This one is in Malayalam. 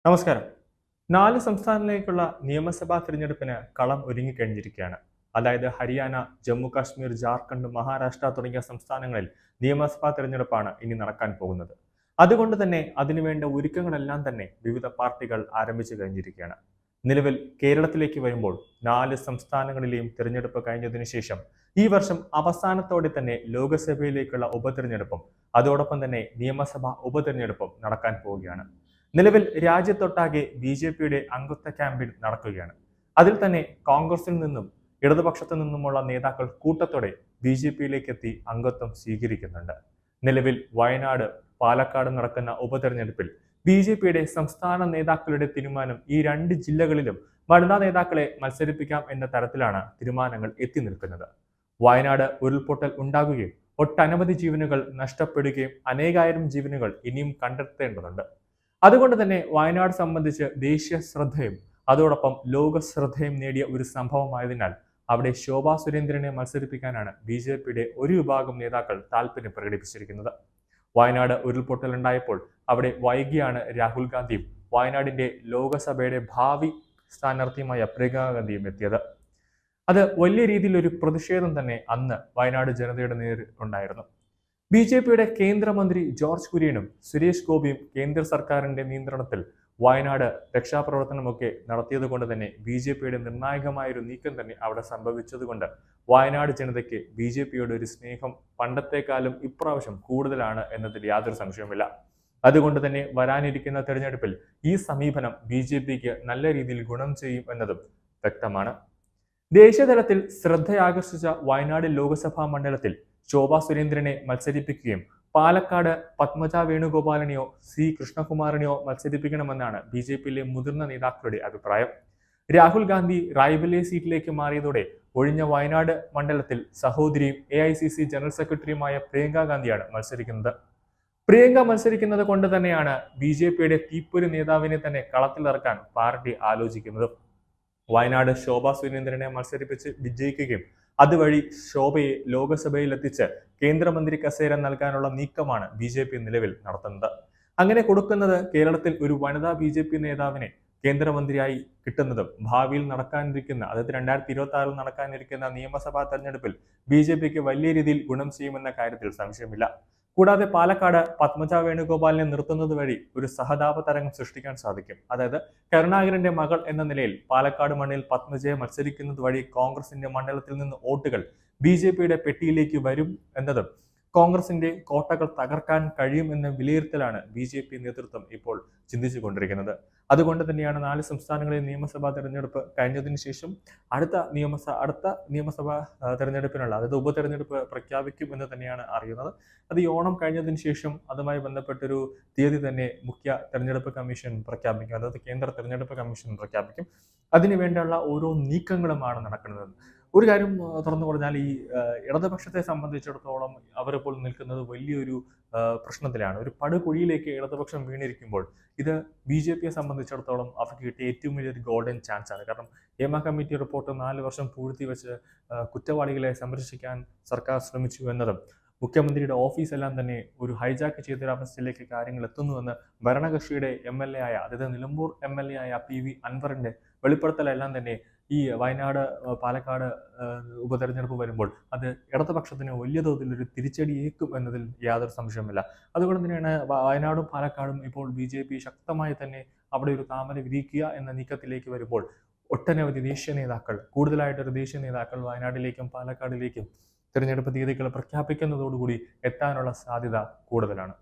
നമസ്കാരം. 4 സംസ്ഥാനങ്ങളിലേക്കുള്ള നിയമസഭാ തിരഞ്ഞെടുപ്പിന് കളം ഒരുങ്ങിക്കഴിഞ്ഞിരിക്കുകയാണ്. അതായത് ഹരിയാന, ജമ്മു കാശ്മീർ, ജാർഖണ്ഡ്, മഹാരാഷ്ട്ര തുടങ്ങിയ സംസ്ഥാനങ്ങളിൽ നിയമസഭാ തിരഞ്ഞെടുപ്പാണ് ഇനി നടക്കാൻ പോകുന്നത്. അതുകൊണ്ട് തന്നെ അതിനുവേണ്ട ഒരുക്കങ്ങളെല്ലാം തന്നെ വിവിധ പാർട്ടികൾ ആരംഭിച്ചു കഴിഞ്ഞിരിക്കുകയാണ്. നിലവിൽ കേരളത്തിലേക്ക് വരുമ്പോൾ 4 സംസ്ഥാനങ്ങളിലെയും തിരഞ്ഞെടുപ്പ് കഴിഞ്ഞതിനു ശേഷം ഈ വർഷം അവസാനത്തോടെ തന്നെ ലോക്സഭയിലേക്കുള്ള ഉപതിരഞ്ഞെടുപ്പും അതോടൊപ്പം തന്നെ നിയമസഭാ ഉപതിരഞ്ഞെടുപ്പും നടക്കാൻ പോവുകയാണ്. നിലവിൽ രാജ്യത്തൊട്ടാകെ ബി.ജെ.പിയുടെ അംഗത്വ ക്യാമ്പയിൻ നടക്കുകയാണ്. അതിൽ തന്നെ കോൺഗ്രസിൽ നിന്നും ഇടതുപക്ഷത്തു നിന്നുമുള്ള നേതാക്കൾ കൂട്ടത്തോടെ ബി.ജെ.പിയിലേക്ക് എത്തി അംഗത്വം സ്വീകരിക്കുന്നുണ്ട്. നിലവിൽ വയനാട്, പാലക്കാട് നടക്കുന്ന ഉപതെരഞ്ഞെടുപ്പിൽ ബി.ജെ.പിയുടെ സംസ്ഥാന നേതാക്കളുടെ തീരുമാനം ഈ 2 ജില്ലകളിലും വനിതാ നേതാക്കളെ മത്സരിപ്പിക്കാം എന്ന തരത്തിലാണ് തീരുമാനങ്ങൾ എത്തി നിൽക്കുന്നത്. വയനാട് ഉരുൾപൊട്ടൽ ഉണ്ടാകുകയും ഒട്ടനവധി ജീവനുകൾ നഷ്ടപ്പെടുകയും അനേകായിരം ജീവനുകൾ ഇനിയും കണ്ടെത്തേണ്ടതുണ്ട്. അതുകൊണ്ട് തന്നെ വയനാട് സംബന്ധിച്ച് ദേശീയ ശ്രദ്ധയും അതോടൊപ്പം ലോക ശ്രദ്ധയും നേടിയ ഒരു സംഭവമായതിനാൽ അവിടെ ശോഭാ സുരേന്ദ്രനെ മത്സരിപ്പിക്കാനാണ് ബി.ജെ.പിയുടെ ഒരു വിഭാഗം നേതാക്കൾ താല്പര്യം പ്രകടിപ്പിച്ചിരിക്കുന്നത്. വയനാട് ഉരുൾപൊട്ടലുണ്ടായപ്പോൾ അവിടെ വൈകിയാണ് രാഹുൽ ഗാന്ധിയും വയനാടിന്റെ ലോകസഭയുടെ ഭാവി സ്ഥാനാർത്ഥിയുമായ പ്രിയങ്കാ ഗാന്ധിയും എത്തിയത്. അത് വലിയ രീതിയിൽ ഒരു പ്രതിഷേധം തന്നെ അന്ന് വയനാട് ജനതയുടെ നേരിൽ ഉണ്ടായിരുന്നു. ബി.ജെ.പിയുടെ കേന്ദ്രമന്ത്രി ജോർജ് കുര്യനും സുരേഷ് ഗോപിയും കേന്ദ്ര സർക്കാരിന്റെ നിയന്ത്രണത്തിൽ വയനാട് രക്ഷാപ്രവർത്തനമൊക്കെ നടത്തിയത് കൊണ്ട് തന്നെ ബി.ജെ.പിയുടെ നിർണായകമായൊരു നീക്കം തന്നെ അവിടെ സംഭവിച്ചതുകൊണ്ട് വയനാട് ജനതയ്ക്ക് ബി.ജെ.പിയുടെ ഒരു സ്നേഹം പണ്ടത്തെക്കാളും ഇപ്രാവശ്യം കൂടുതലാണ് എന്നതിൽ യാതൊരു സംശയവുമില്ല. അതുകൊണ്ട് തന്നെ വരാനിരിക്കുന്ന തെരഞ്ഞെടുപ്പിൽ ഈ സമീപനം ബി.ജെ.പിക്ക് നല്ല രീതിയിൽ ഗുണം ചെയ്യും എന്നതും വ്യക്തമാണ്. ദേശീയതലത്തിൽ ശ്രദ്ധയാകർഷിച്ച വയനാട് ലോക്സഭാ മണ്ഡലത്തിൽ ശോഭാ സുരേന്ദ്രനെ മത്സരിപ്പിക്കുകയും പാലക്കാട് പത്മജ വേണുഗോപാലിനെയോ സി കൃഷ്ണകുമാറിനെയോ മത്സരിപ്പിക്കണമെന്നാണ് ബി.ജെ.പിയിലെ മുതിർന്ന നേതാക്കളുടെ അഭിപ്രായം. രാഹുൽ ഗാന്ധി റായ്ബലേ സീറ്റിലേക്ക് മാറിയതോടെ ഒഴിഞ്ഞ വയനാട് മണ്ഡലത്തിൽ സഹോദരിയും AICC ജനറൽ സെക്രട്ടറിയുമായ പ്രിയങ്കാ ഗാന്ധിയാണ് മത്സരിക്കുന്നത്. പ്രിയങ്ക മത്സരിക്കുന്നത് കൊണ്ട് തന്നെയാണ് ബി.ജെ.പിയുടെ തീപ്പൊരി നേതാവിനെ തന്നെ കളത്തിലിറക്കാൻ പാർട്ടി ആലോചിക്കുന്നത്. വയനാട് ശോഭാ സുരേന്ദ്രനെ മത്സരിപ്പിച്ച് വിജയിക്കുകയും അതുവഴി ശോഭയെ ലോക്സഭയിൽ എത്തിച്ച് കേന്ദ്രമന്ത്രി കസേര നൽകാനുള്ള നീക്കമാണ് ബി.ജെ.പി നിലവിൽ നടത്തുന്നത്. അങ്ങനെ കൊടുക്കുന്നത് കേരളത്തിൽ ഒരു വനിതാ ബി.ജെ.പി നേതാവിനെ കേന്ദ്രമന്ത്രിയായി കിട്ടുന്നതും ഭാവിയിൽ നടക്കാനിരിക്കുന്ന, അതായത് 2026 നടക്കാനിരിക്കുന്ന നിയമസഭാ തെരഞ്ഞെടുപ്പിൽ ബി.ജെ.പിക്ക് വലിയ രീതിയിൽ ഗുണം ചെയ്യുമെന്ന കാര്യത്തിൽ സംശയമില്ല. കൂടാതെ പാലക്കാട് പത്മജ വേണുഗോപാലിനെ നിർത്തുന്നത് വഴി ഒരു സഹതാപ തരംഗം സൃഷ്ടിക്കാൻ സാധിക്കും. അതായത് കരുണാകരന്റെ മകൾ എന്ന നിലയിൽ പാലക്കാട് മണ്ണിൽ പത്മജയെ മത്സരിക്കുന്നത് വഴി കോൺഗ്രസിന്റെ മണ്ഡലത്തിൽ നിന്ന് വോട്ടുകൾ ബി.ജെ.പിയുടെ പെട്ടിയിലേക്ക് വരും എന്നതും കോൺഗ്രസിന്റെ കോട്ടകൾ തകർക്കാൻ കഴിയും എന്ന വിലയിരുത്തലാണ് ബി.ജെ.പി നേതൃത്വം ഇപ്പോൾ ചിന്തിച്ചു കൊണ്ടിരിക്കുന്നത്. അതുകൊണ്ട് തന്നെയാണ് 4 സംസ്ഥാനങ്ങളിൽ നിയമസഭാ തെരഞ്ഞെടുപ്പ് കഴിഞ്ഞതിന് ശേഷം അടുത്ത നിയമസഭാ തെരഞ്ഞെടുപ്പിനുള്ള, അതായത് ഉപതെരഞ്ഞെടുപ്പ് പ്രഖ്യാപിക്കും എന്ന് തന്നെയാണ് അറിയുന്നത്. അത് ഈ ഓണം കഴിഞ്ഞതിന് ശേഷം അതുമായി ബന്ധപ്പെട്ടൊരു തീയതി തന്നെ മുഖ്യ തെരഞ്ഞെടുപ്പ് കമ്മീഷൻ പ്രഖ്യാപിക്കും, അതായത് കേന്ദ്ര തെരഞ്ഞെടുപ്പ് കമ്മീഷൻ പ്രഖ്യാപിക്കും. അതിനു വേണ്ടിയുള്ള ഓരോ നീക്കങ്ങളുമാണ് നടക്കുന്നത്. ഒരു കാര്യം തുറന്നു പറഞ്ഞാൽ, ഈ ഇടതുപക്ഷത്തെ സംബന്ധിച്ചിടത്തോളം അവരിപ്പോൾ നിൽക്കുന്നത് വലിയൊരു പ്രശ്നത്തിലാണ്. ഒരു പടുകുഴിയിലേക്ക് ഇടതുപക്ഷം വീണിരിക്കുമ്പോൾ ഇത് ബി.ജെ.പിയെ സംബന്ധിച്ചിടത്തോളം അവർക്ക് കിട്ടിയ ഏറ്റവും വലിയൊരു ഗോൾഡൻ ചാൻസ് ആണ്. കാരണം ഹേമ കമ്മിറ്റി റിപ്പോർട്ട് 4 വർഷം പൂഴ്ത്തിവെച്ച് കുറ്റവാളികളെ സംരക്ഷിക്കാൻ സർക്കാർ ശ്രമിച്ചു എന്നതും മുഖ്യമന്ത്രിയുടെ ഓഫീസെല്ലാം തന്നെ ഒരു ഹൈജാക്ക് ചെയ്തൊരവസ്ഥയിലേക്ക് കാര്യങ്ങൾ എത്തുന്നുവെന്ന് ഭരണകക്ഷിയുടെ MLA ആയ, അതായത് നിലമ്പൂർ MLA ആയ PV അൻവറിന്റെ വെളിപ്പെടുത്തലെല്ലാം തന്നെ ഈ വയനാട് പാലക്കാട് ഉപതെരഞ്ഞെടുപ്പ് വരുമ്പോൾ അത് ഇടതുപക്ഷത്തിന് വലിയ തോതിൽ ഒരു തിരിച്ചടിയേക്കും എന്നതിൽ യാതൊരു സംശയവുമില്ല. അതുകൊണ്ട് തന്നെയാണ് വയനാടും പാലക്കാടും ഇപ്പോൾ ബി.ജെ.പി ശക്തമായി തന്നെ അവിടെ ഒരു താമര വിരിക്കുക എന്ന നീക്കത്തിലേക്ക് വരുമ്പോൾ ഒട്ടനവധി കൂടുതലായിട്ടൊരു ദേശീയ നേതാക്കൾ വയനാട്ടിലേക്കും പാലക്കാടിലേക്കും തിരഞ്ഞെടുപ്പ് തീയതികൾ പ്രഖ്യാപിക്കുന്നതോടുകൂടി എത്താനുള്ള സാധ്യത കൂടുതലാണ്.